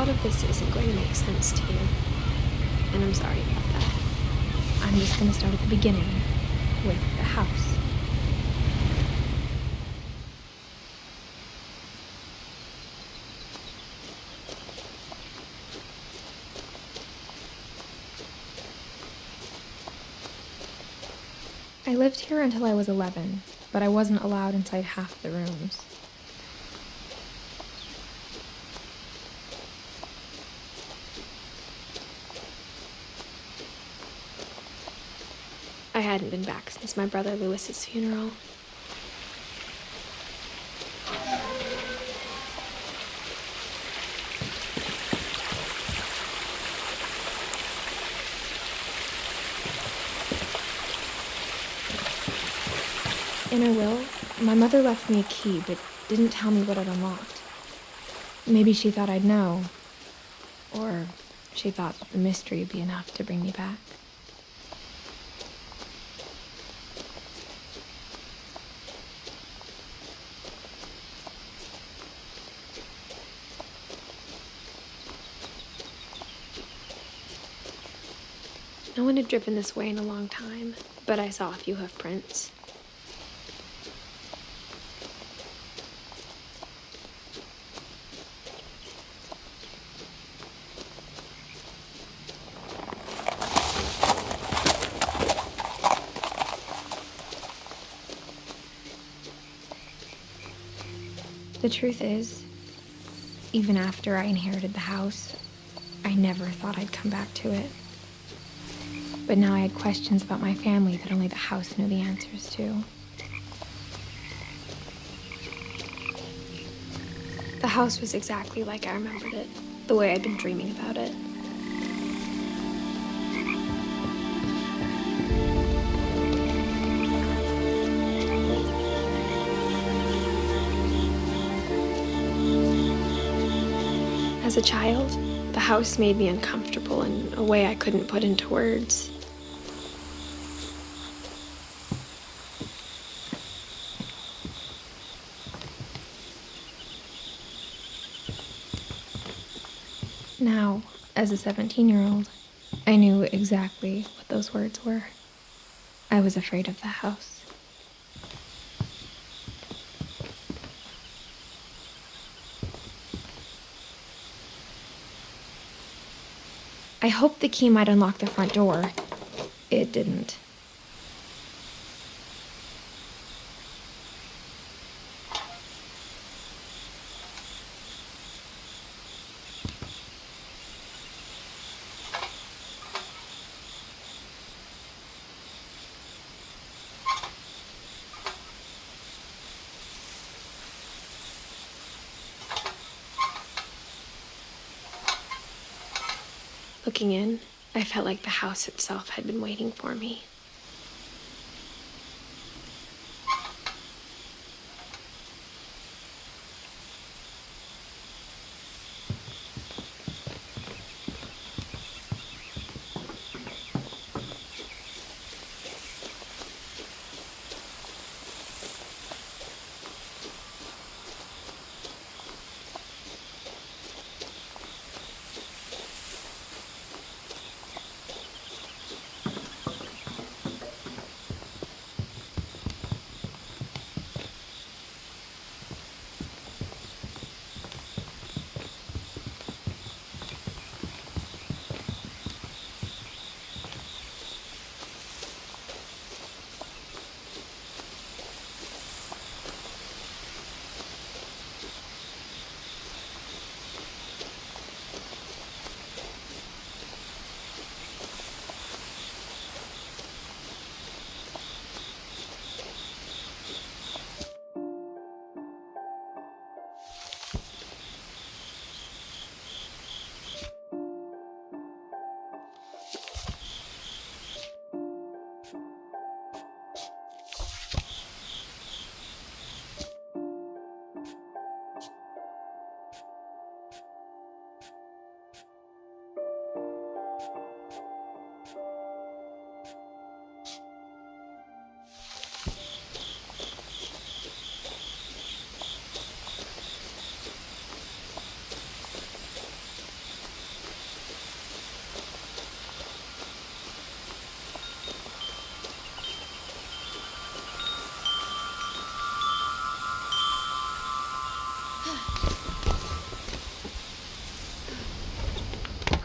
lot of this isn't going to make sense to you, and I'm sorry about that. I'm just going to start at the beginning, with the house. I lived here until I was 11, but I wasn't allowed inside half the rooms. I hadn't been back since my brother Lewis's funeral. In her will, my mother left me a key, but didn't tell me what it unlocked. Maybe she thought I'd know, or she thought that the mystery would be enough to bring me back. No one had driven this way in a long time, but I saw a few hoof prints. The truth is, even after I inherited the house, I never thought I'd come back to it. But now I had questions about my family that only the house knew the answers to. The house was exactly like I remembered it, the way I'd been dreaming about it. As a child, the house made me uncomfortable in a way I couldn't put into words. Now, as a 17-year-old, I knew exactly what those words were. I was afraid of the house. I hoped the key might unlock the front door. It didn't. Looking in, I felt like the house itself had been waiting for me.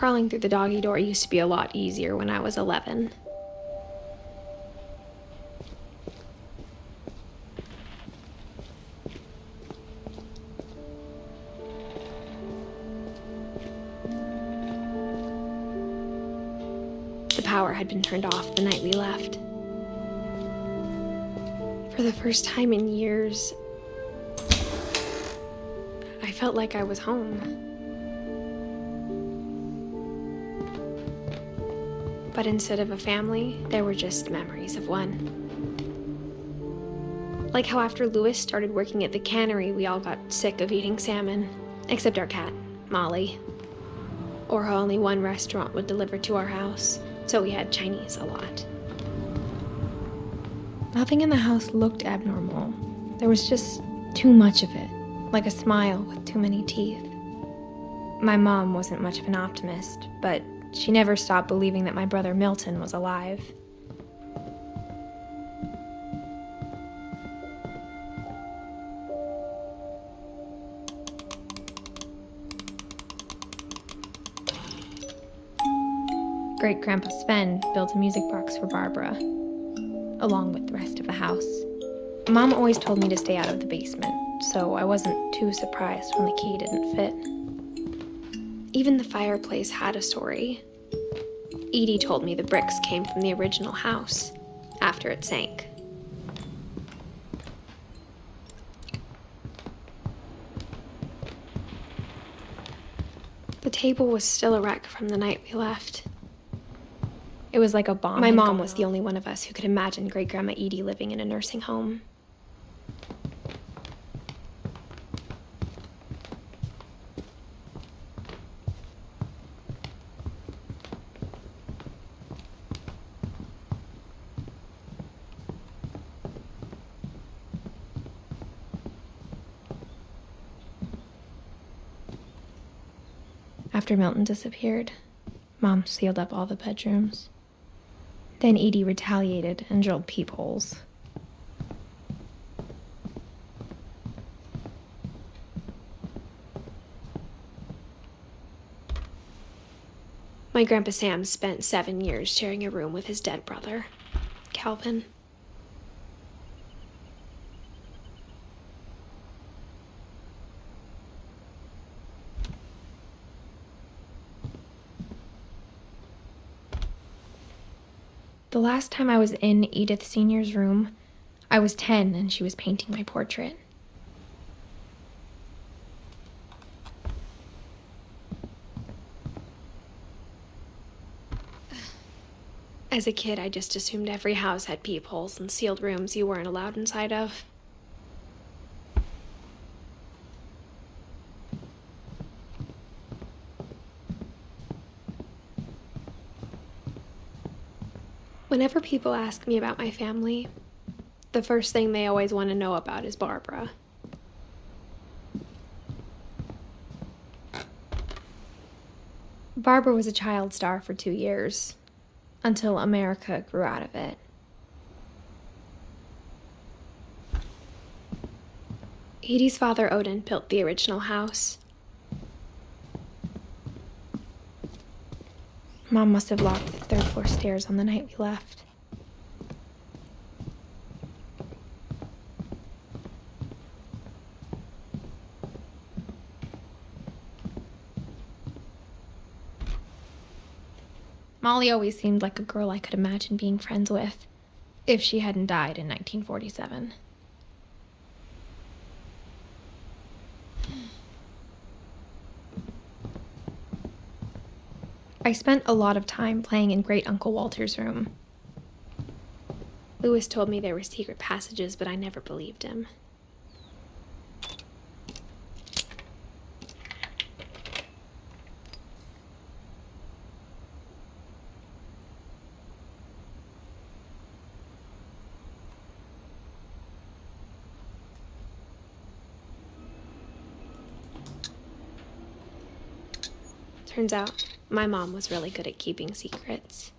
Crawling through the doggy door used to be a lot easier when I was 11. The power had been turned off the night we left. For the first time in years, I felt like I was home. But instead of a family, there were just memories of one. Like how after Lewis started working at the cannery, we all got sick of eating salmon, except our cat, Molly. Or how only one restaurant would deliver to our house, so we had Chinese a lot. Nothing in the house looked abnormal. There was just too much of it, like a smile with too many teeth. My mom wasn't much of an optimist, but she never stopped believing that my brother Milton was alive. Great-Grandpa Sven built a music box for Barbara, along with the rest of the house. Mom always told me to stay out of the basement, so I wasn't too surprised when the key didn't fit. Even the fireplace had a story. Edie told me the bricks came from the original house, after it sank. The table was still a wreck from the night we left. It was like a bomb. My mom was the only one of us who could imagine Great-Grandma Edie living in a nursing home. After Milton disappeared, Mom sealed up all the bedrooms. Then Edie retaliated and drilled peepholes. My Grandpa Sam spent 7 years sharing a room with his dead brother, Calvin. The last time I was in Edith Sr.'s room, I was 10 and she was painting my portrait. As a kid, I just assumed every house had peepholes and sealed rooms you weren't allowed inside of. Whenever people ask me about my family, the first thing they always want to know about is Barbara. Barbara was a child star for 2 years, until America grew out of it. Edie's father, Odin, built the original house. Mom must have locked the third-floor stairs on the night we left. Molly always seemed like a girl I could imagine being friends with, if she hadn't died in 1947. I spent a lot of time playing in Great Uncle Walter's room. Lewis told me there were secret passages, but I never believed him. Turns out, my mom was really good at keeping secrets.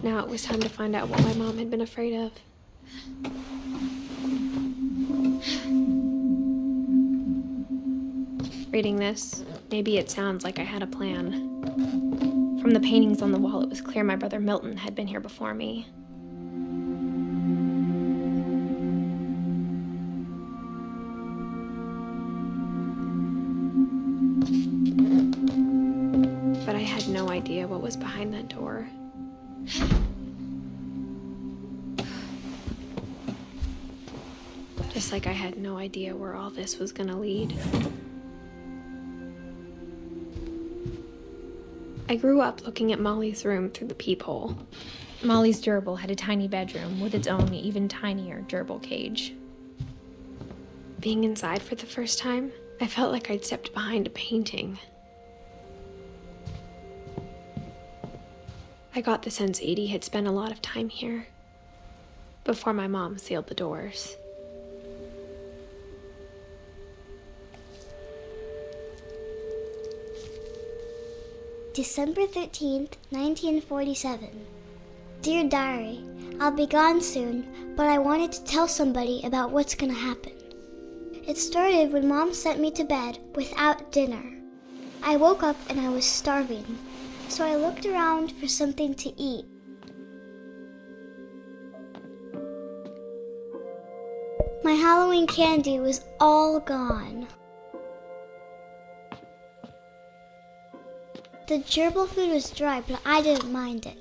Now it was time to find out what my mom had been afraid of. Reading this, maybe it sounds like I had a plan. From the paintings on the wall, it was clear my brother Milton had been here before me. But I had no idea what was behind that door. Just like I had no idea where all this was gonna lead. I grew up looking at Molly's room through the peephole. Molly's gerbil had a tiny bedroom with its own even tinier gerbil cage. Being inside for the first time, I felt like I'd stepped behind a painting. I got the sense Edie had spent a lot of time here, before my mom sealed the doors. December 13th, 1947. Dear Diary, I'll be gone soon, but I wanted to tell somebody about what's gonna happen. It started when Mom sent me to bed without dinner. I woke up and I was starving, so I looked around for something to eat. My Halloween candy was all gone. The gerbil food was dry, but I didn't mind it.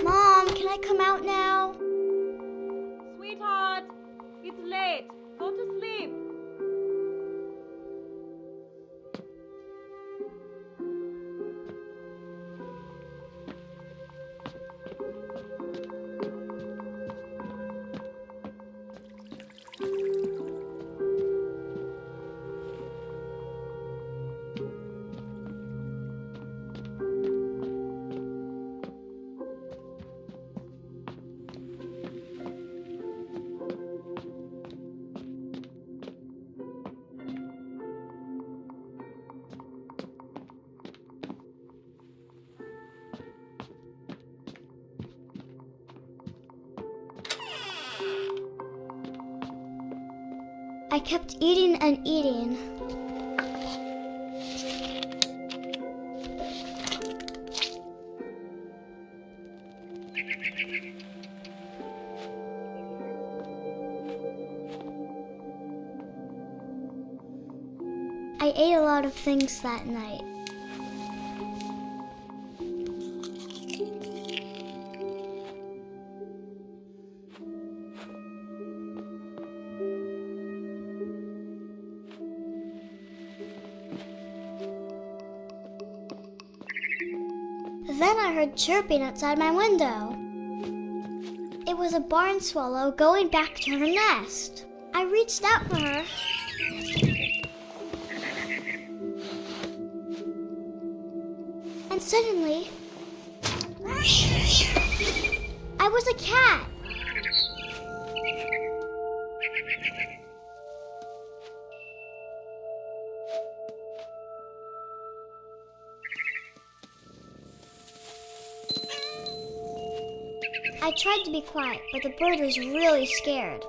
Mom, can I come out now? Sweetheart, it's late. Go to sleep. I kept eating and eating. I ate a lot of things that night. Then I heard chirping outside my window. It was a barn swallow going back to her nest. I reached out for her. And suddenly, I was a cat. I tried to be quiet, but the bird was really scared.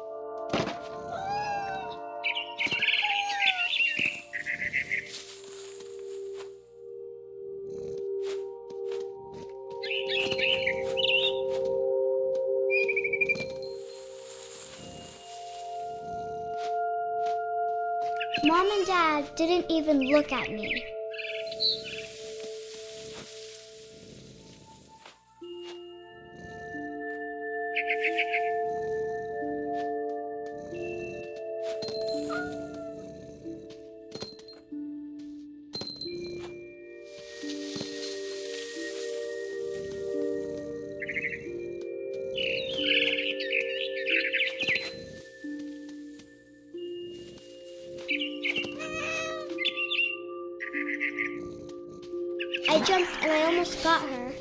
Mom and Dad didn't even look at me. I jumped and I almost got her.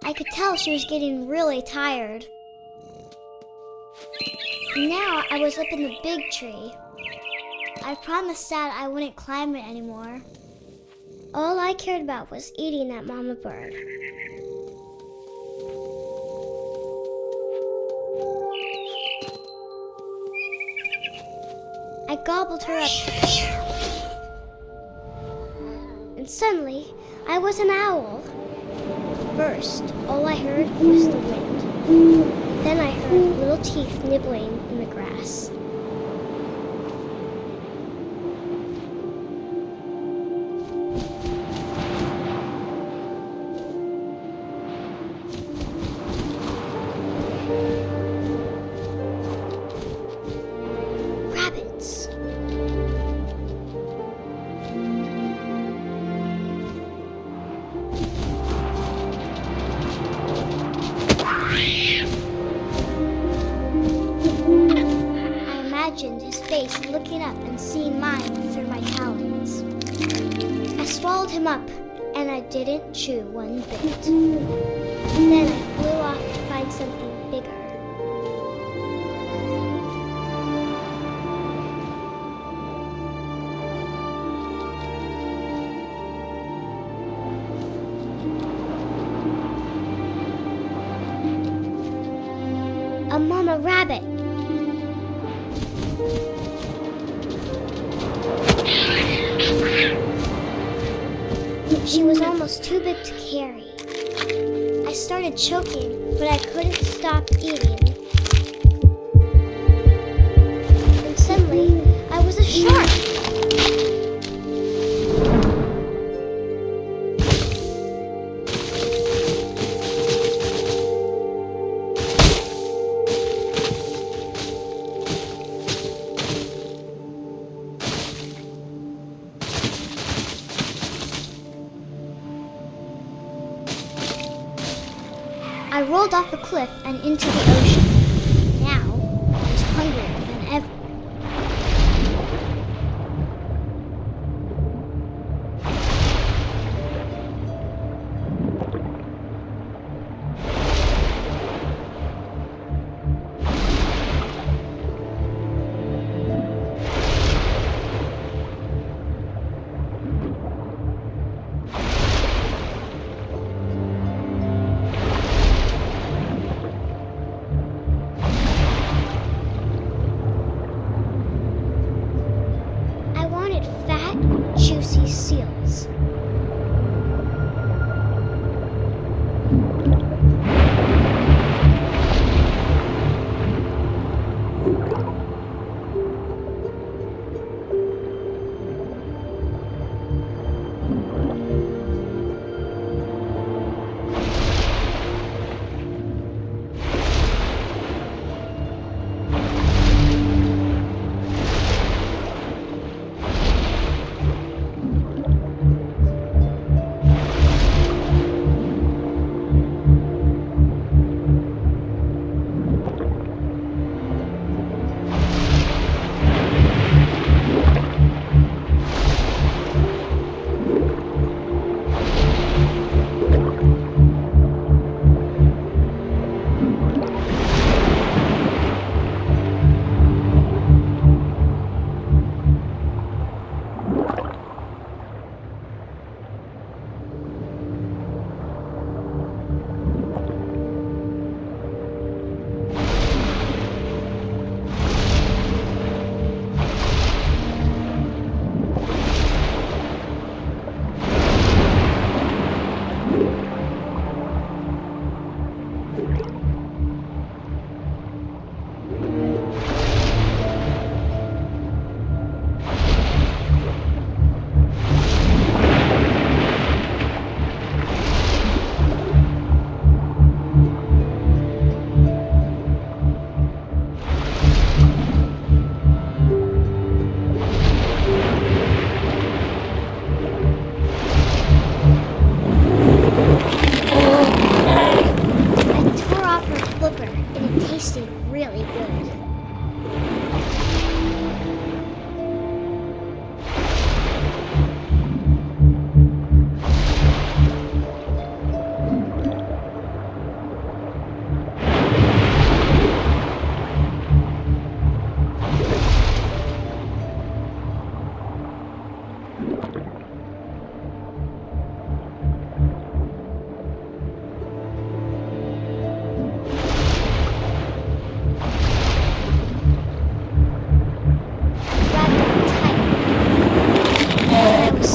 I could tell she was getting really tired. Now I was up in the big tree. I promised Dad I wouldn't climb it anymore. All I cared about was eating that mama bird. I gobbled her up. And suddenly, I was an owl. First, all I heard was the wind. Then I heard little teeth nibbling in the grass. Rabbits. I imagined his face looking up and seeing mine through my talons. I swallowed him up, and I didn't chew one bit. Then I flew off to find something bigger. A mama rabbit. She was almost too big to carry. I started choking, but I couldn't stop eating. And suddenly, I was a shark. I rolled off the cliff and into the ocean. Now, I was hungrier than ever. Juicy seals.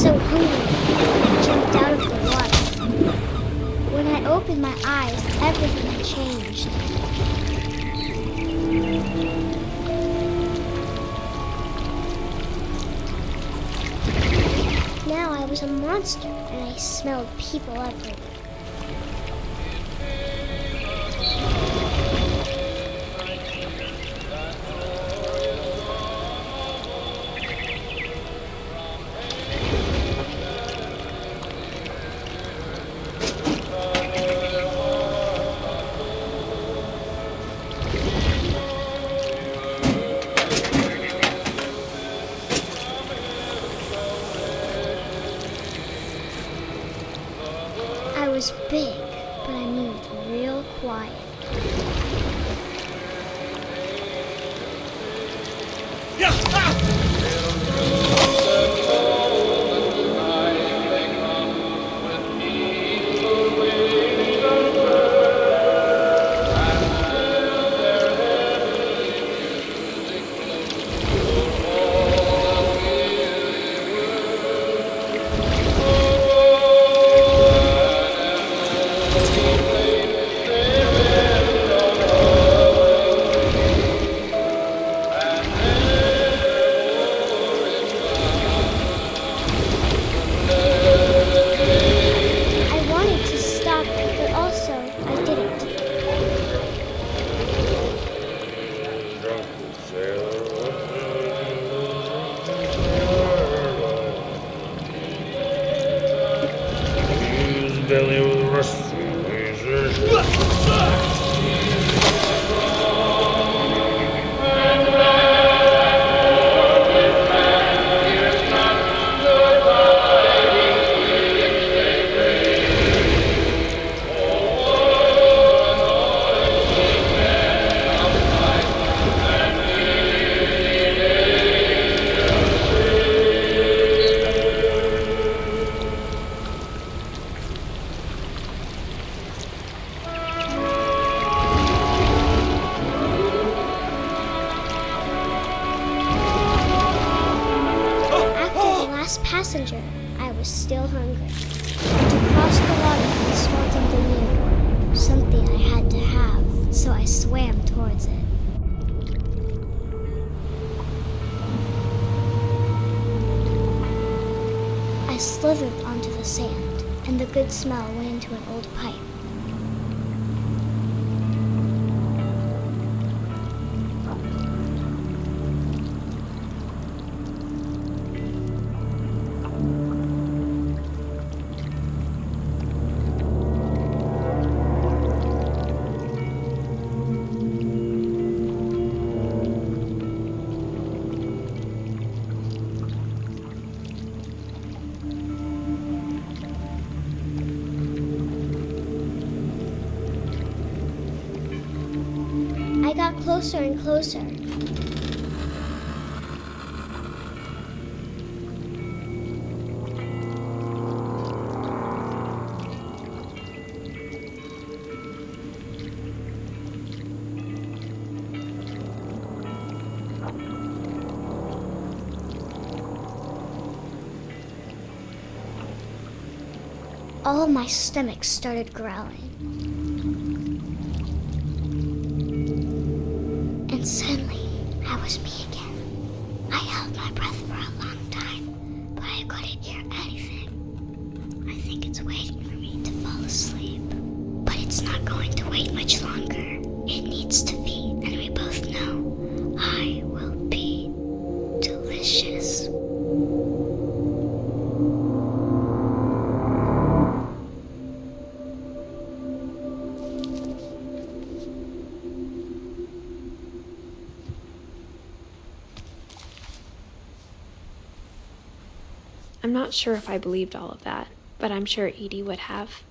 so hungry, I jumped out of the water. When I opened my eyes, everything had changed. Now I was a monster, and I smelled people everywhere. I was big, but I moved real quiet. I wanted to stop, but also I didn't. Belly with rusty Passenger, I was still hungry. To cross the water, I smelled something new, something I had to have, so I swam towards it. I slithered onto the sand, and the good smell went into an old pipe. I got closer and closer. All of my stomach started growling. And suddenly, I was me again. I held my breath for a long time, but I couldn't hear anything. I think it's waiting for me to fall asleep. But it's not going to wait much longer. It needs to feed, and we both know I will be delicious. I'm not sure if I believed all of that, but I'm sure Edie would have.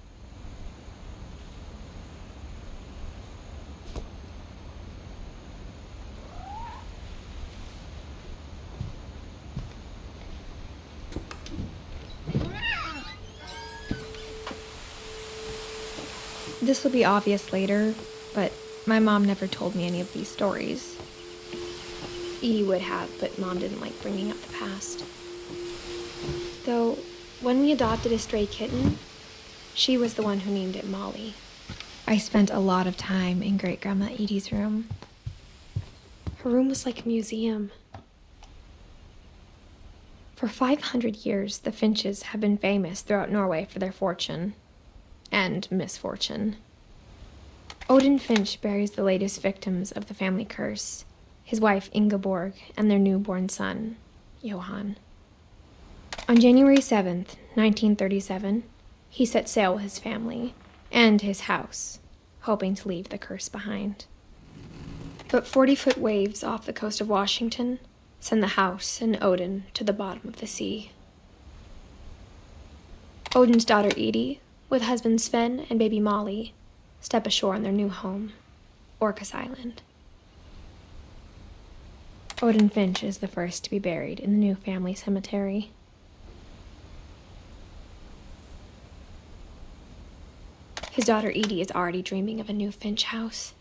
This will be obvious later, but my mom never told me any of these stories. Edie would have, but Mom didn't like bringing up the past. Though, when we adopted a stray kitten, she was the one who named it Molly. I spent a lot of time in Great-Grandma Edie's room. Her room was like a museum. For 500 years, the Finches have been famous throughout Norway for their fortune and misfortune. Odin Finch buries the latest victims of the family curse, his wife Ingeborg and their newborn son, Johan. On January 7th, 1937, he set sail with his family and his house, hoping to leave the curse behind. But 40-foot waves off the coast of Washington send the house and Odin to the bottom of the sea. Odin's daughter Edie, with husband Sven and baby Molly, step ashore on their new home, Orcas Island. Odin Finch is the first to be buried in the new family cemetery. His daughter Edie is already dreaming of a new Finch house.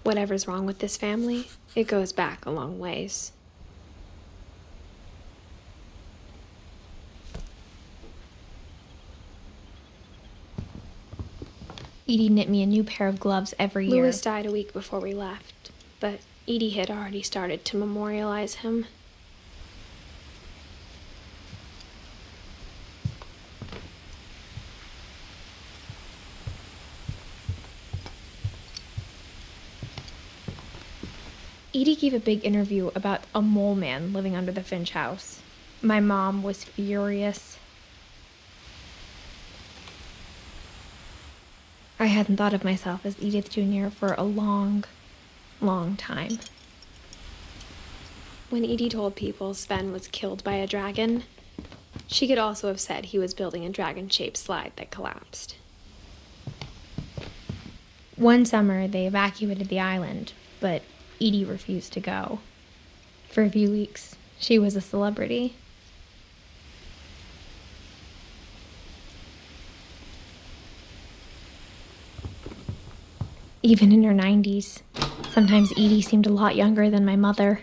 Whatever's wrong with this family, it goes back a long ways. Edie knit me a new pair of gloves every year. Louis died a week before we left, but Edie had already started to memorialize him. Edie gave a big interview about a mole man living under the Finch house. My mom was furious. I hadn't thought of myself as Edith Jr. for a long time. When Edie told people Sven was killed by a dragon, she could also have said he was building a dragon-shaped slide that collapsed. One summer, they evacuated the island, but Edie refused to go. For a few weeks, she was a celebrity. Even in her 90s, sometimes Edie seemed a lot younger than my mother.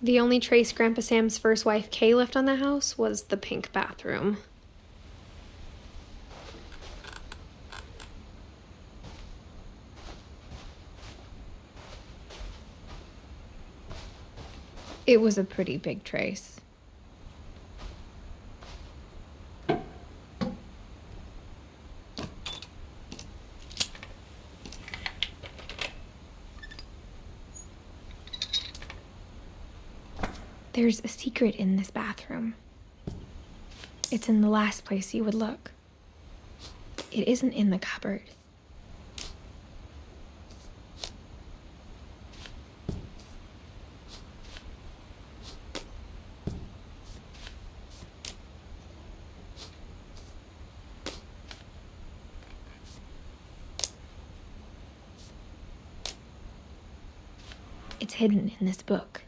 The only trace Grandpa Sam's first wife, Kay, left on the house was the pink bathroom. It was a pretty big trace. There's a secret in this bathroom. It's in the last place you would look. It isn't in the cupboard. It's hidden in this book.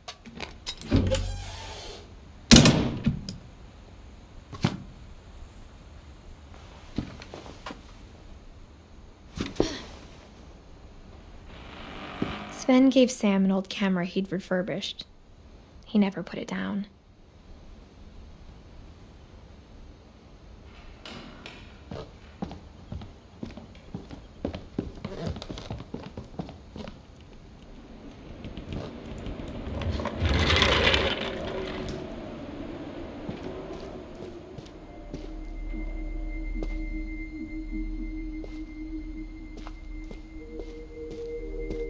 Sven gave Sam an old camera he'd refurbished. He never put it down.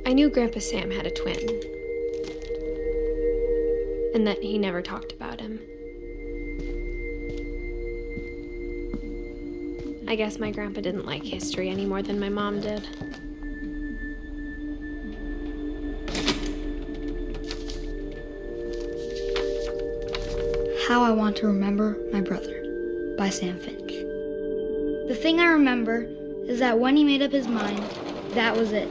I knew Grandpa Sam had a twin, and that he never talked about him. I guess my grandpa didn't like history any more than my mom did. How I Want to Remember My Brother by Sam Finch. The thing I remember is that when he made up his mind, that was it.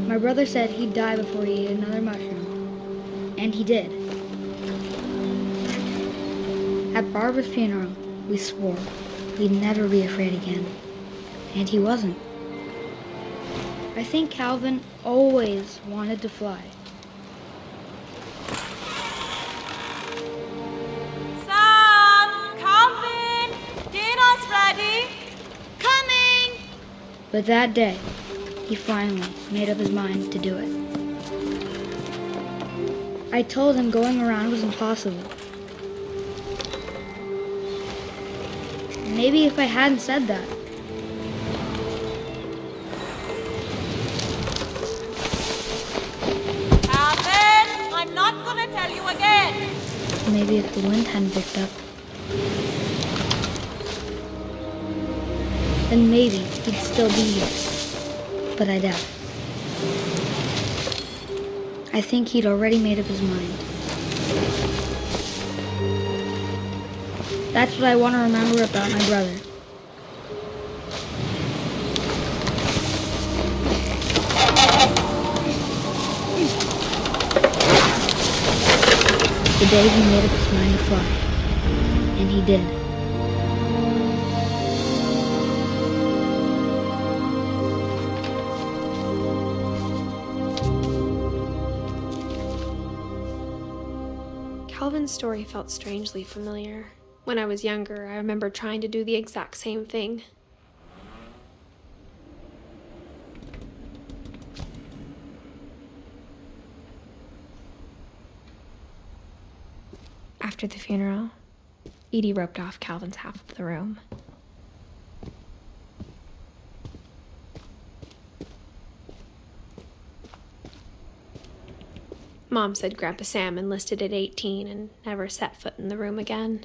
My brother said he'd die before he ate another mushroom. And he did. At Barbara's funeral, we swore we'd never be afraid again. And he wasn't. I think Calvin always wanted to fly. Sam! Calvin! Dinner's ready! Coming! But that day, he finally made up his mind to do it. I told him going around was impossible. Maybe if I hadn't said that, Calvin! I'm not gonna tell you again! maybe if the wind hadn't picked up, then maybe he'd still be here. But I doubt. I think he'd already made up his mind. That's what I want to remember about my brother. The day he made up his mind to fly. And he did. Calvin's story felt strangely familiar. When I was younger, I remember trying to do the exact same thing. After the funeral, Edie roped off Calvin's half of the room. Mom said Grandpa Sam enlisted at 18 and never set foot in the room again.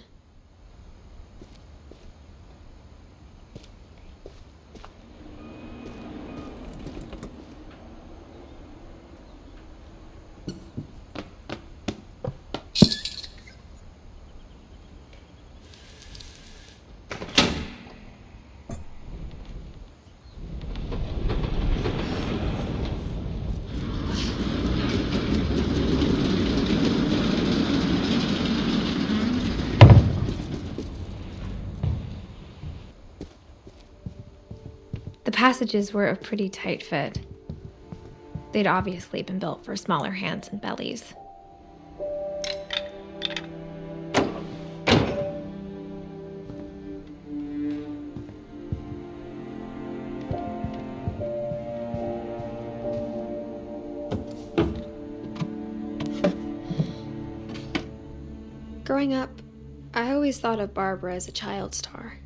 The passages were a pretty tight fit. They'd obviously been built for smaller hands and bellies. Growing up, I always thought of Barbara as a child star.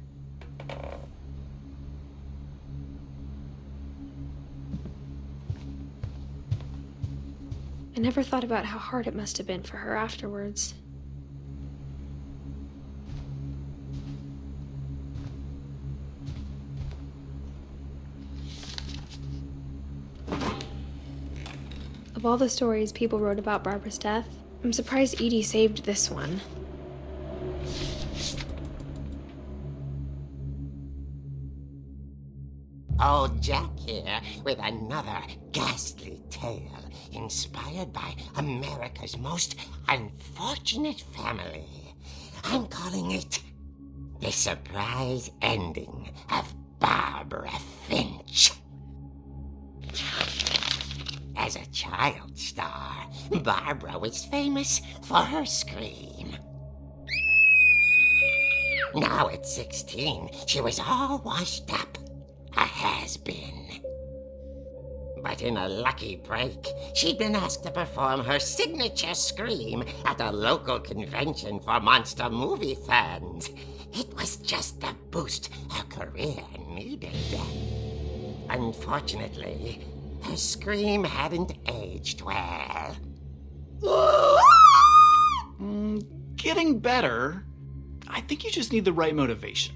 I never thought about how hard it must have been for her afterwards. Of all the stories people wrote about Barbara's death, I'm surprised Edie saved this one. Old Jack here with another ghastly tale inspired by America's most unfortunate family. I'm calling it The Surprise Ending of Barbara Finch. As a child star, Barbara was famous for her scream. Now at 16, she was all washed up. A has-been. But in a lucky break, she'd been asked to perform her signature scream at a local convention for monster movie fans. It was just the boost her career needed. Unfortunately, her scream hadn't aged well. Getting better. I think you just need the right motivation.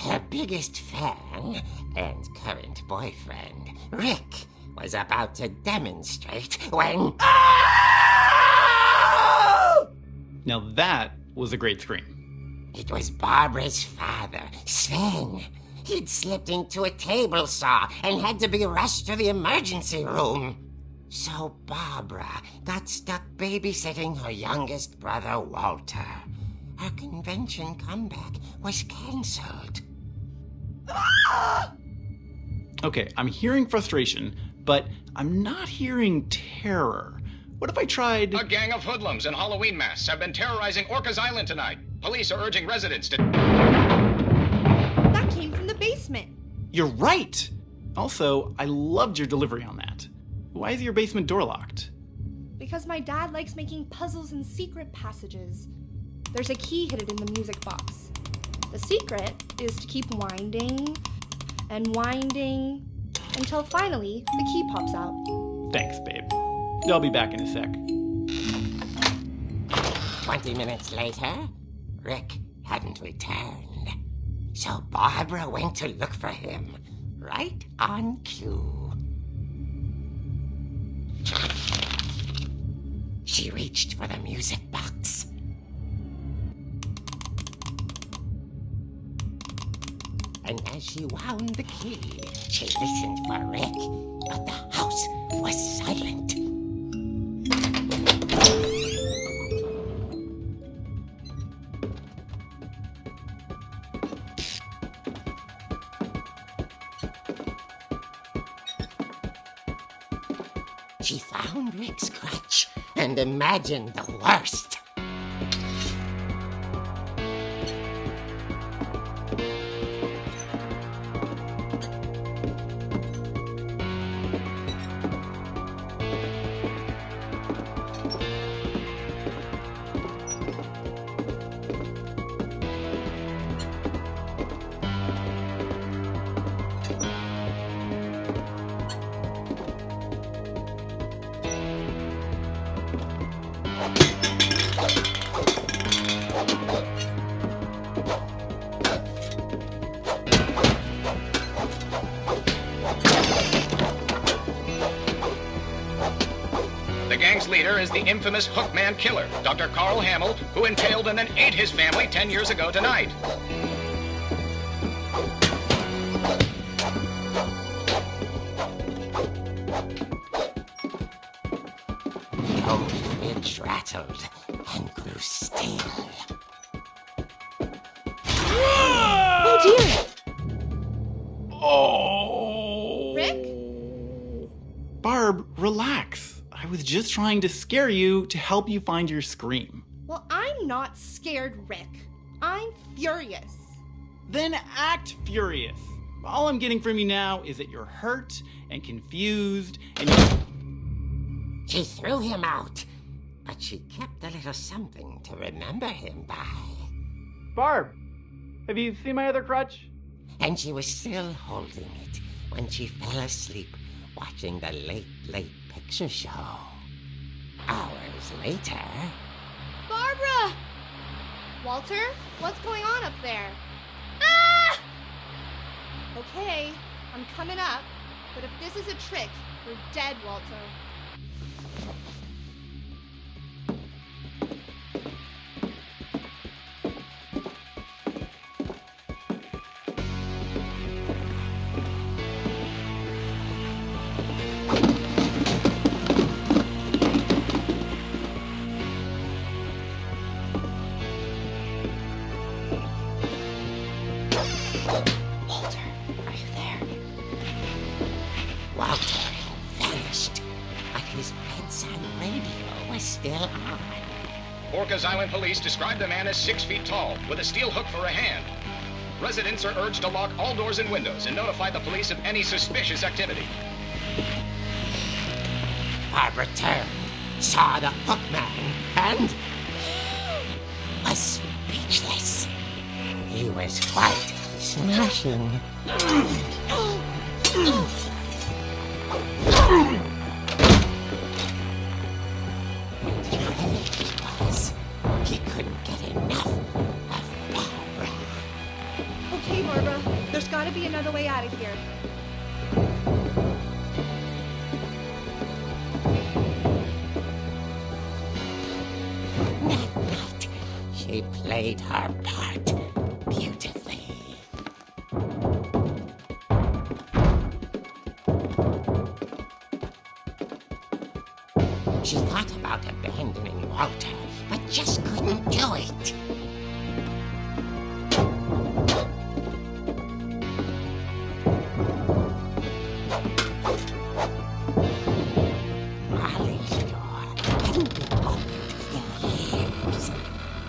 Her biggest fan and current boyfriend, Rick, was about to demonstrate when... Now that was a great scream. It was Barbara's father, Sven. He'd slipped into a table saw and had to be rushed to the emergency room. So Barbara got stuck babysitting her youngest brother, Walter. Her convention comeback was cancelled. Okay, I'm hearing frustration, but I'm not hearing terror. What if I tried... A gang of hoodlums in Halloween masks have been terrorizing Orcas Island tonight. Police are urging residents to... That came from the basement. You're right! Also, I loved your delivery on that. Why is your basement door locked? Because my dad likes making puzzles and secret passages. There's a key hidden in the music box. The secret is to keep winding and winding until finally the key pops out. Thanks, babe. I'll be back in a sec. 20 minutes later, Rick hadn't returned. So Barbara went to look for him, right on cue. She reached for the music box. And as she wound the key, she listened for Rick, but the house was silent. She found Rick's crutch and imagined the worst. The gang's leader is the infamous Hookman killer, Dr. Carl Hamill, who impaled and then ate his family 10 years ago tonight. The old fridge rattled and grew still. Oh dear! Oh! Rick? Barb, relax. I was just trying to scare you to help you find your scream. Well, I'm not scared, Rick. I'm furious. Then act furious. All I'm getting from you now is that you're hurt and confused and you... She threw him out, but she kept a little something to remember him by. Barb, have you seen my other crutch? And she was still holding it when she fell asleep watching the late picture show. Hours later... Barbara! Walter, what's going on up there? Ah! Okay, I'm coming up, but if this is a trick, you're dead, Walter. Walter, are you there? Walter had vanished, but his bedside radio was still on. Orcas Island police describe the man as 6 feet tall, with a steel hook for a hand. Residents are urged to lock all doors and windows and notify the police of any suspicious activity. Barbara turned, saw the hookman, and was speechless. He was quite smashing. And he was. He couldn't get enough of Barbara. Okay, Barbara, there's gotta be another way out of here. That night, She played her part beautifully. She thought about abandoning Walter, but just couldn't do it. Molly's door hadn't been opened in years.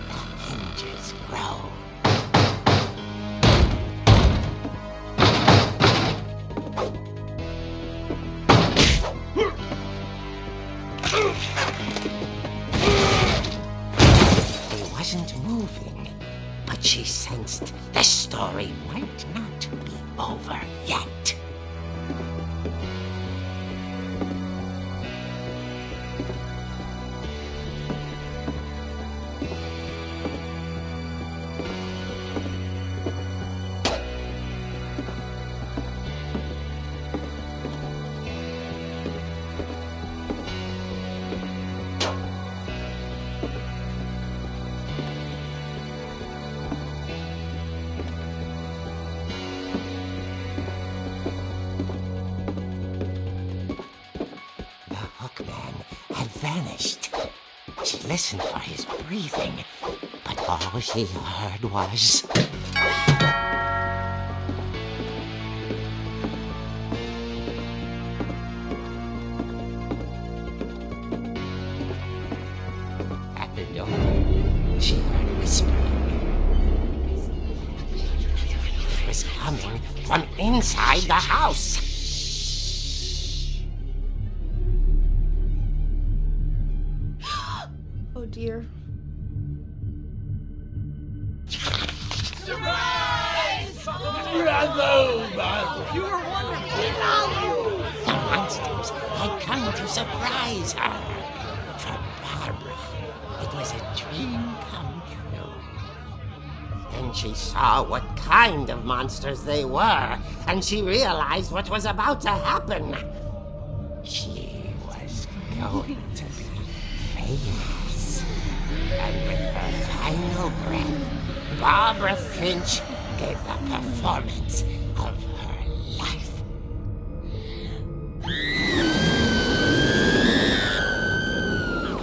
The hinges groaned. He wasn't moving, but she sensed the story might not be over yet. Vanished. She listened for his breathing, but all she heard was... At the door, she heard whispering. It was coming from inside the house. Oh dear. The monsters had come to surprise her. For Barbara, it was a dream come true. Then she saw what kind of monsters they were, and she realized what was about to happen. She was going to be famous. And with her final breath, Barbara Finch gave the performance of her life.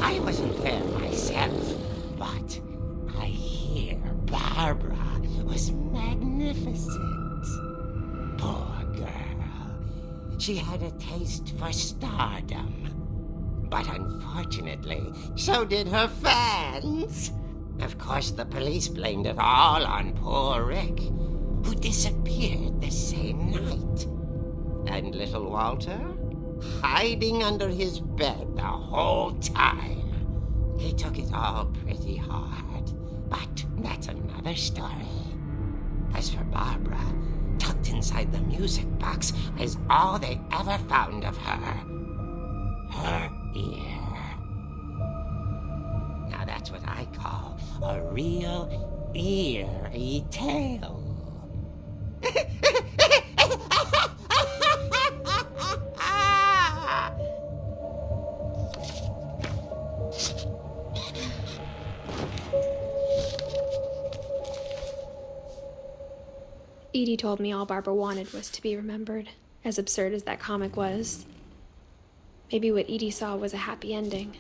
I wasn't there myself, but I hear Barbara was magnificent. Poor girl. She had a taste for stardom. But unfortunately, so did her fans. Of course, the police blamed it all on poor Rick, who disappeared the same night. And little Walter, hiding under his bed the whole time. He took it all pretty hard, but that's another story. As for Barbara, tucked inside the music box is all they ever found of her. Her ear. Now that's what I call a real eerie tale. Edie told me all Barbara wanted was to be remembered, as absurd as that comic was. Maybe what Edie saw was a happy ending.